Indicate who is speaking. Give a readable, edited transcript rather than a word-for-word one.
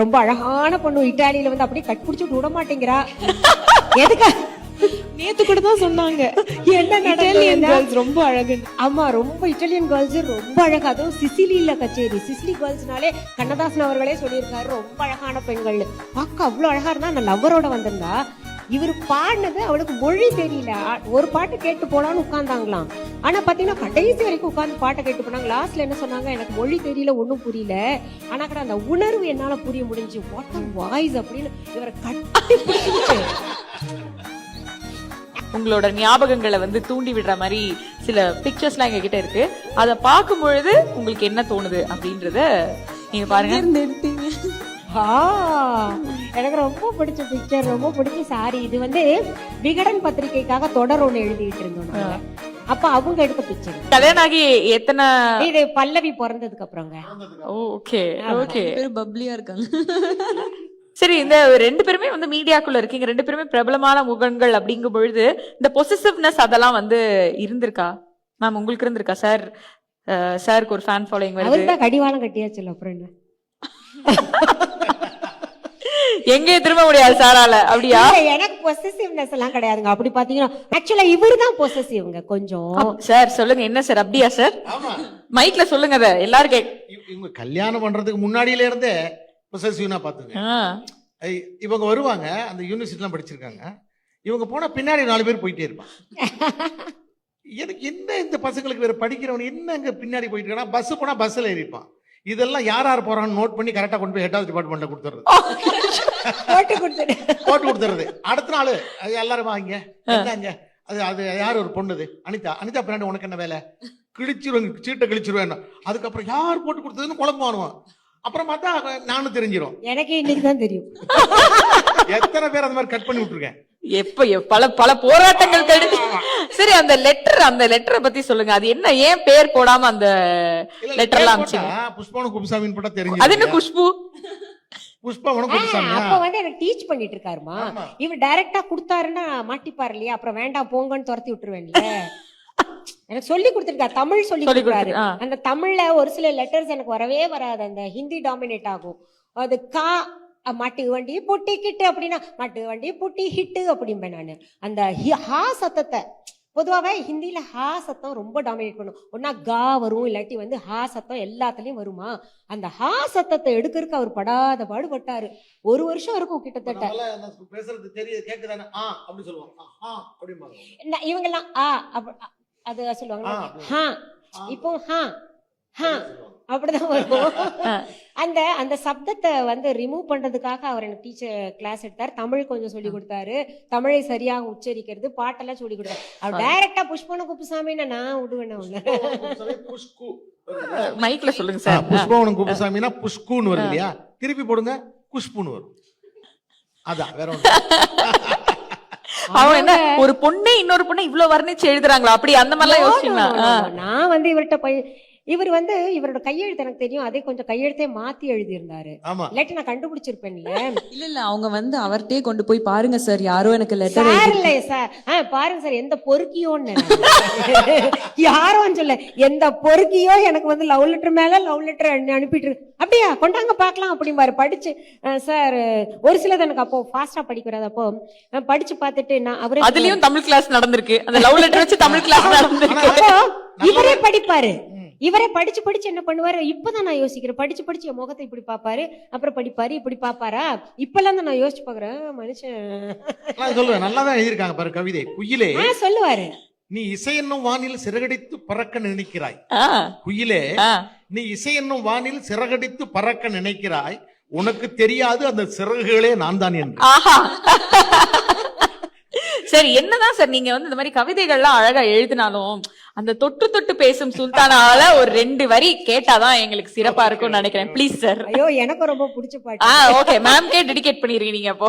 Speaker 1: ரொம்ப அழகான பொண்ணு இட்டாலியில வந்து அப்படியே கட்பிடிச்சு விட மாட்டேங்கிறா. எதுக்கு
Speaker 2: நேத்து கூட தான் சொன்னாங்க
Speaker 1: என்ன
Speaker 2: இட்டாலியன்
Speaker 1: நடந்தது?
Speaker 2: கேர்ள்ஸ் ரொம்ப அழகு.
Speaker 1: ஆமா, ரொம்ப இட்டாலியன் கேர்ள்ஸ் ரொம்ப அழகா. அதுவும் சிசிலியில கச்சேரி. சிசிலி கேர்ள்ஸ்னாலே கண்ணதாசன் அவர்களே சொல்லியிருக்காரு ரொம்ப அழகான பெண்கள். பார்க்க அவ்வளவு அழகா இருந்தா அந்த லவ்வரோட வந்திருந்தா. இவர் பாடினது அவளுக்கு மொழி தெரியல. ஒரு பாட்டு கேட்டு போலான்னு உட்கார்ந்தாங்களாம். ஆனா பாத்தீங்கன்னா கடைசி வரைக்கும் உட்கார்ந்து பாட்டை கேட்டு போனாங்க. லாஸ்ட்ல என்ன சொன்னாங்க, எனக்கு மொழி தெரியல, ஒண்ணும் புரியல, ஆனா கூட அந்த உணர்வு என்னால புரிய முடிஞ்சு. வாட் அ வாய்ஸ் அப்படின்னு இவரை கட்டி பிடிச்சிட்டு.
Speaker 3: உங்களோட ஞாபகங்களை வந்து தூண்டி விடுற மாதிரி சில பிக்சர்ஸ்லாம் எங்க கிட்ட இருக்கு. அதை பார்க்கும் பொழுது உங்களுக்கு என்ன தோணுது அப்படின்றத நீங்க பாருங்க.
Speaker 1: எனக்கு ரொம்ப பிடிச்ச பிக்சர், ரொம்ப பிடிச்ச சாரி. இது வந்து விகடன் பத்திரிகைக்காக தொடர் ஒண்ணு எழுதிட்டு இருந்தோம் நாங்க. அப்ப அவங்க எடுத்த பிக்சர்.
Speaker 3: கல்யாணம் ஆகி எத்தனை?
Speaker 1: இது பல்லவி பிறந்ததுக்கு அப்புறங்க.
Speaker 3: ஓகே ஓகே,
Speaker 2: பப்ளியா இருக்காங்க.
Speaker 3: சரி, இந்த ரெண்டு பேருமே வந்து மீடியாக்குள்ள இருக்கீங்க, ரெண்டு பேருமே பிரபலமான முகங்கள் அப்படிங்கும் பொழுது இந்த பொசிசிவ்னஸ் அதெல்லாம் வந்து இருந்திருக்கா மேம்? உங்களுக்கு இருந்திருக்கா? சார் சாருக்கு ஒரு ஃபேன் ஃபாலோயிங் வருது.
Speaker 1: அவர்தான் கடிவாளம் கட்டியாச்சுல, அப்புறம் என்ன?
Speaker 3: எங்கே திரும்ப முடியாது சாரால, அப்படியா?
Speaker 1: எனக்கு பொசசிவ்னஸ் எல்லாம் கிடையாதுங்க. அப்படி பாத்தீங்கன்னா ஆக்சுவலா இவருதான் பொசசிவ்ங்க கொஞ்சம்.
Speaker 3: சார் சொல்லுங்க, என்ன சார்? அப்படியா சார்? மைக்ல சொல்லுங்க அத எல்லாரும்
Speaker 4: இவங்க கல்யாணம் பண்றதுக்கு முன்னாடியில இருந்தே பொசசிவ்னா பாத்துங்க. இவங்க வருவாங்க, அந்த யூனிவர்சிட்டிலாம் படிச்சிருக்காங்க. இவங்க போனா பின்னாடி 4 பேர் போயிட்டே இருப்பாங்க. எனக்கு என்ன இந்த பசங்களுக்கு வேற படிக்கிறவன் என்ன இங்க பின்னாடி போயிட்டு இருக்கானா? பஸ் போனா பஸ்ல ஏறிப்பான். இதெல்லாம் யார் யார் போறான்னு நோட் பண்ணி கரெக்டா கொண்டு போய் ஹெட் டிபார்ட்மெண்ட்ல கொடுத்துறது. போட்டு கொடுத்துறது. அடுத்த நாள் எல்லாரும் வாங்க என்னங்க, அது யார் ஒரு பொண்ணுது, அனிதா பின்னாடி உனக்கு என்ன வேலை, கிழிச்சிருவேன், சீட்டை கிழிச்சிருவேன். அதுக்கப்புறம் யார் போட்டு கொடுத்ததுன்னு குழம்புவானுவான். அப்புறம் பார்த்தா நானும் தெரிஞ்சிடும்.
Speaker 1: எனக்கு இன்னைக்கு தான் தெரியும்.
Speaker 4: எத்தனை பேர் அந்த மாதிரி கட் பண்ணி விட்டுருக்கேன்.
Speaker 3: எப்ப பல பல போராட்டங்கள் கழிச்சு. சரி, அந்த லெட்டரை பத்தி சொல்லுங்க. அது என்ன, ஏன் பேர் போடாம அந்த லெட்டர்லாம் அனுப்பிச்சீங்க?
Speaker 4: புஷ்பவனம் குப்புசாமின்னு போட்டா தெரியும்.
Speaker 3: அது என்ன குஷ்பு?
Speaker 4: புஷ்பவனம் குப்புசாமி
Speaker 1: அப்ப வந்து எனக்கு டீச் பண்ணிட்டு இருக்காருமா. இவர் டைரக்டா கொடுத்தாருன்னா மாட்டிப்பாரு இல்லையா, அப்புறம் வேண்டாம் போங்கன்னு துரத்தி விட்டுருவேன்ல. எனக்கு சொல்லி கொடுத்துருக்காரு, தமிழ் சொல்லி கொடுத்தாரு. அந்த தமிழ்ல ஒரு சில லெட்டர்ஸ் எனக்கு வரவே வராது, அந்த ஹிந்தி டாமினேட் ஆகும். அது கா மாட்டு வண்டி பொட்டி கிட்டு அப்படின்னா மாட்டு வண்டி பொட்டி ஹிட்டு அப்படிம்பேன் நானு. அந்த ஹா சத்தத்தை பொதுவாகவே ஹிந்தியில ஹா சத்தம் ரொம்ப டாமினேட் பண்ணும். ஒன்னா கா வரும், இல்லாட்டி வந்து ஹா சத்தம் எல்லாத்துலயும் வருமா. அந்த ஹா சத்தத்தை எடுக்கிறதுக்கு அவர் படாத பாடுபட்டாரு. 1 வருஷம் இருக்கும் கிட்டத்தட்ட.
Speaker 4: பேசுறது தெரியுது, கேக்குதானே அப்படி சொல்லுவாங்க.
Speaker 1: இவங்க எல்லாம் அது சொல்லுவாங்க. ஹா இப்போ ஹா ஹா அப்படிதான் வரும். அந்த அந்த சப்தத்தை வந்து ரிமூவ் பண்றதுக்காக அவர் எனக்கு டீச்சர் கிளாஸ் எடுத்தார். தமிழ் கொஞ்சம் சொல்லி கொடுத்தாரு, தமிழை சரியாக உச்சரிக்கிறது, பாட்டெல்லாம் சொல்லி கொடுத்தாரு. அவர் டைரக்டா புஷ்பவனம் குப்புசாமின்னு நான் விடுவேன் உள்ள.
Speaker 3: மைக்ல சொல்லுங்க சார்.
Speaker 4: புஷ்பவனம் குப்புசாமினா புஷ்குன்னு வருது இல்லையா, திருப்பி போடுங்க குஷ்புன்னு வரும். அதான் வேற ஒண்ணு.
Speaker 3: அவன் என்ன, ஒரு பொண்ணே இன்னொரு பொண்ணை இவ்வளவு வர்ணிச்சு எழுதுறாங்களா? அப்படி அந்த மாதிரிலாம் யோசிச்சீங்களா?
Speaker 1: நான் வந்து இவர்கிட்ட இவர் வந்து இவரோட கையெழுத்து எனக்கு தெரியும், அதே கொஞ்சம் கையெழுத்தே மாத்தி எழுதி இருந்தாரு. இல்லாட்டி நான் கண்டுபிடிச்சிருப்பேன்ல.
Speaker 2: இல்ல அவங்க வந்து அவர்கிட்டயே கொண்டு போய் பாருங்க சார், யாரோ எனக்கு லெட்டர்
Speaker 1: இல்ல சார், பாருங்க சார், எந்த பொறுக்கியோன்னு யாரும் சொல்ல, எந்த பொறுக்கியோ எனக்கு வந்து லவ் லெட்டர் மேல லவ் லெட்டர் அனுப்பிட்டு இருக்கு. அப்படியா, கொண்டாங்க பாக்கலாம் அப்படிம்பாரு. படிச்சு சார் ஒரு சிலது எனக்கு அப்போ ஃபாஸ்டா படிக்கிறது. அப்போ படிச்சு பார்த்துட்டு நான் அவரே
Speaker 3: அதுலயும் தமிழ் கிளாஸ் நடந்திருக்கு. அந்த லவ் லெட்டர் வச்சு தமிழ் கிளாஸ் நடந்திருக்கு.
Speaker 1: இவரே படிப்பாரு. இவரே படிச்சு படிச்சு என்ன பண்ணுவாரு, இப்பதான் நான் யோசிக்கிறேன். படிச்சு படிச்சு என் முகத்தை இப்படி பாப்பாரு, அப்புறம் படிப்பாரு, இப்படி பாப்பாரா. இப்பெல்லாம் தான் நான் யோசிச்சு பாக்குறேன். மனுஷன்
Speaker 4: சொல்லுவேன், நல்லாதான் எழுதியிருக்காங்க பாரு கவிதை. குயிலே
Speaker 1: சொல்லுவாரு,
Speaker 4: நீ இசை என்னும் வானில் சிறகடித்து பறக்க நினைக்கிறாய். குயிலே, நீ இசை என்னும் வானில் சிறகடித்து பறக்க நினைக்கிறாய், உனக்கு தெரியாது அந்த சிறகுகளே நான் தான் என்று.
Speaker 3: சரி, என்னதான் சார் நீங்க வந்து இந்த மாதிரி கவிதைகள்லாம் அழகா எழுதினாலும் அந்த தொட்டு தொட்டு பேசும் சுல்தானால ஒரு 2 வரி கேட்டாதான் எங்களுக்கு சிறப்பா இருக்கும்னு நினைக்கிறேன். Please sir.
Speaker 1: ஐயோ, எனக்கு ரொம்ப பிடிச்ச பாட்டு.
Speaker 3: ஓகே, மேம்கே டெடிகேட் பண்ணிருக்கீங்க அப்போ.